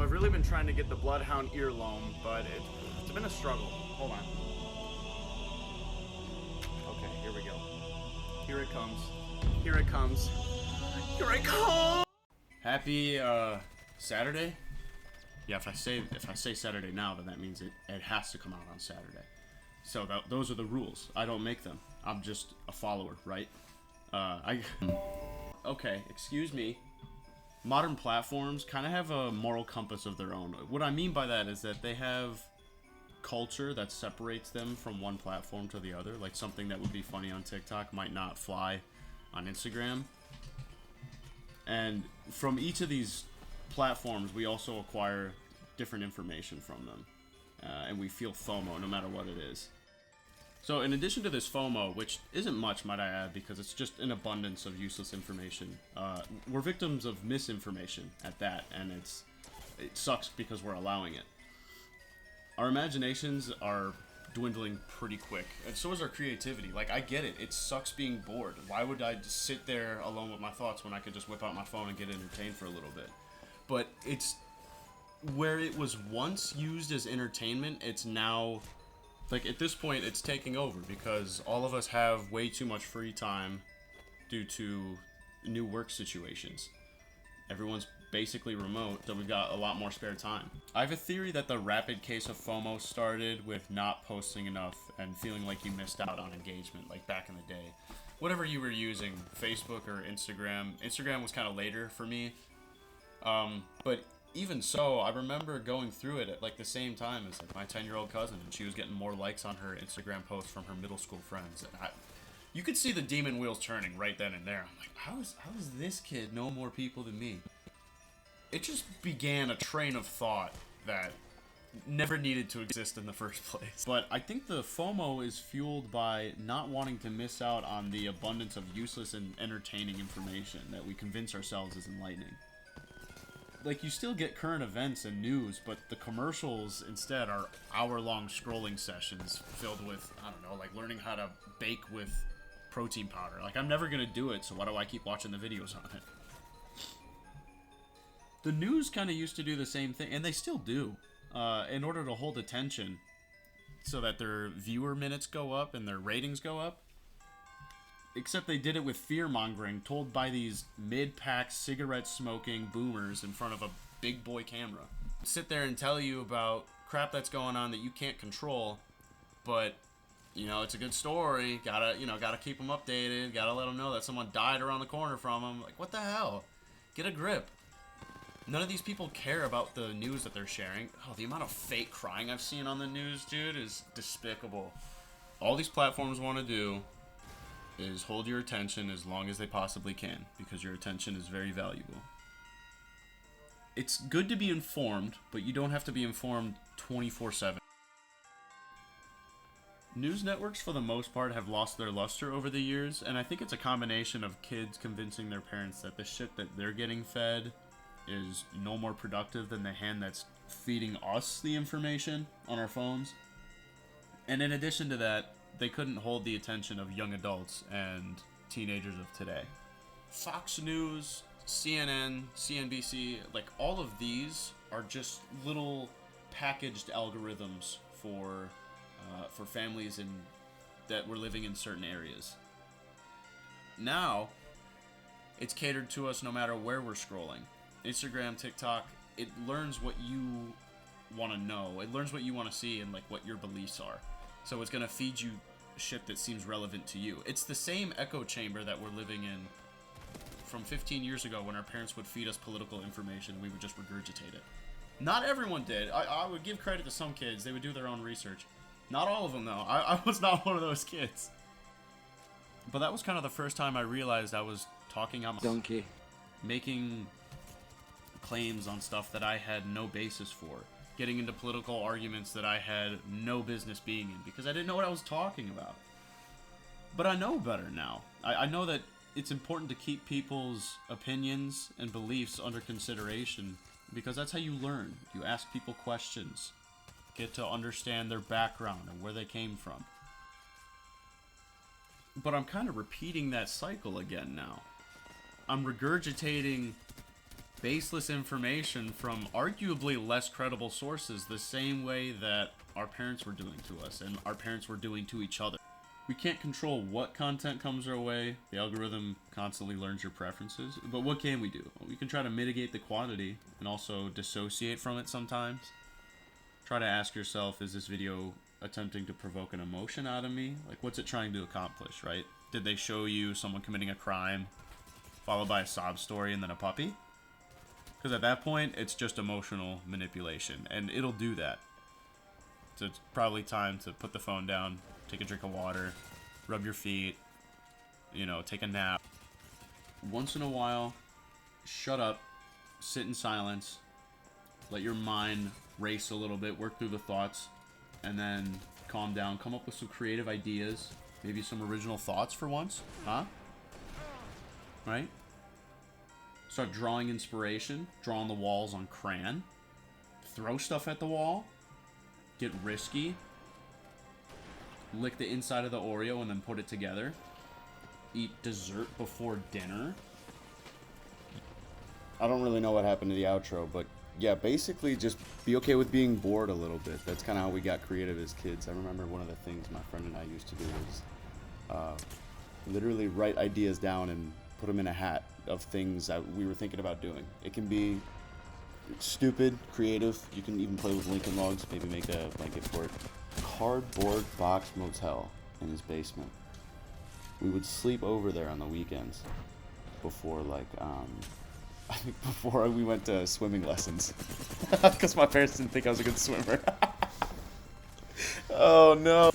I've really been trying to get the Bloodhound earlobe, but it's been a struggle. Hold on. Okay, here we go. Here it comes. Here it comes. Here it comes! Happy, Saturday? Yeah, if I say Saturday now, then that means it has to come out on Saturday. So those are the rules. I don't make them. I'm just a follower, right? Okay, excuse me. Modern platforms kind of have a moral compass of their own. What I mean by that is that they have culture that separates them from one platform to the other. Like something that would be funny on TikTok might not fly on Instagram. And from each of these platforms, we also acquire different information from them. And we feel FOMO no matter what it is. So in addition to this FOMO, which isn't much, might I add, because it's just an abundance of useless information, we're victims of misinformation at that, and it sucks because we're allowing it. Our imaginations are dwindling pretty quick, and so is our creativity. Like, I get it. It sucks being bored. Why would I just sit there alone with my thoughts when I could just whip out my phone and get entertained for a little bit? But it's where it was once used as entertainment, it's now... Like, at this point, it's taking over because all of us have way too much free time due to new work situations. Everyone's basically remote, so we've got a lot more spare time. I have a theory that the rapid case of FOMO started with not posting enough and feeling like you missed out on engagement, like back in the day. Whatever you were using, Facebook or Instagram. Instagram was kind of later for me. But even so, I remember going through it at like the same time as like my 10-year-old cousin, and she was getting more likes on her Instagram posts from her middle school friends. And you could see the demon wheels turning right then and there. I'm like, how is this kid know more people than me? It just began a train of thought that never needed to exist in the first place. But I think the FOMO is fueled by not wanting to miss out on the abundance of useless and entertaining information that we convince ourselves is enlightening. Like, you still get current events and news, but the commercials instead are hour-long scrolling sessions filled with, I don't know, like learning how to bake with protein powder. Like, I'm never gonna do it, so why do I keep watching the videos on it? The news kind of used to do the same thing, and they still do, in order to hold attention so that their viewer minutes go up and their ratings go up. Except they did it with fear-mongering told by these mid-pack cigarette-smoking boomers in front of a big boy camera. Sit there and tell you about crap that's going on that you can't control, but, you know, it's a good story. Gotta keep them updated. Gotta let them know that someone died around the corner from them. Like, what the hell? Get a grip. None of these people care about the news that they're sharing. Oh, the amount of fake crying I've seen on the news, dude, is despicable. All these platforms want to do is hold your attention as long as they possibly can, because your attention is very valuable. It's good to be informed, but you don't have to be informed 24/7. News networks, for the most part, have lost their luster over the years, and I think it's a combination of kids convincing their parents that the shit that they're getting fed is no more productive than the hand that's feeding us the information on our phones. And in addition to that, they couldn't hold the attention of young adults and teenagers of today. Fox News, CNN, CNBC, like all of these are just little packaged algorithms for families that were living in certain areas. Now, it's catered to us no matter where we're scrolling. Instagram, TikTok, it learns what you want to know. It learns what you want to see and like what your beliefs are. So it's going to feed you shit that seems relevant to you. It's the same echo chamber that we're living in from 15 years ago when our parents would feed us political information and we would just regurgitate it. Not everyone did. I would give credit to some kids. They would do their own research. Not all of them, though. I was not one of those kids. But that was kind of the first time I realized I was talking out my donkey, making claims on stuff that I had no basis for, getting into political arguments that I had no business being in because I didn't know what I was talking about. But I know better now. I know that it's important to keep people's opinions and beliefs under consideration because that's how you learn. You ask people questions, get to understand their background and where they came from. But I'm kind of repeating that cycle again now. I'm regurgitating baseless information from arguably less credible sources, the same way that our parents were doing to us and our parents were doing to each other. We can't control what content comes our way. The algorithm constantly learns your preferences. But what can we do? Well, we can try to mitigate the quantity and also dissociate from it sometimes. Try to ask yourself, is this video attempting to provoke an emotion out of me? Like, what's it trying to accomplish, right? Did they show you someone committing a crime, followed by a sob story and then a puppy? Because at that point, it's just emotional manipulation, and it'll do that. So it's probably time to put the phone down, take a drink of water, rub your feet, you know, take a nap. Once in a while, shut up, sit in silence, let your mind race a little bit, work through the thoughts, and then calm down, come up with some creative ideas, maybe some original thoughts for once, huh? Right? Start drawing inspiration, draw on the walls on crayon, throw stuff at the wall, get risky, lick the inside of the Oreo and then put it together, eat dessert before dinner. I don't really know what happened to the outro, but yeah, basically just be okay with being bored a little bit. That's kind of how we got creative as kids. I remember one of the things my friend and I used to do was literally write ideas down and put them in a hat of things that we were thinking about doing. It can be stupid, creative. You can even play with Lincoln Logs, maybe make a blanket fort. Cardboard box motel in his basement. We would sleep over there on the weekends before, like, I think before we went to swimming lessons. Because my parents didn't think I was a good swimmer. Oh no.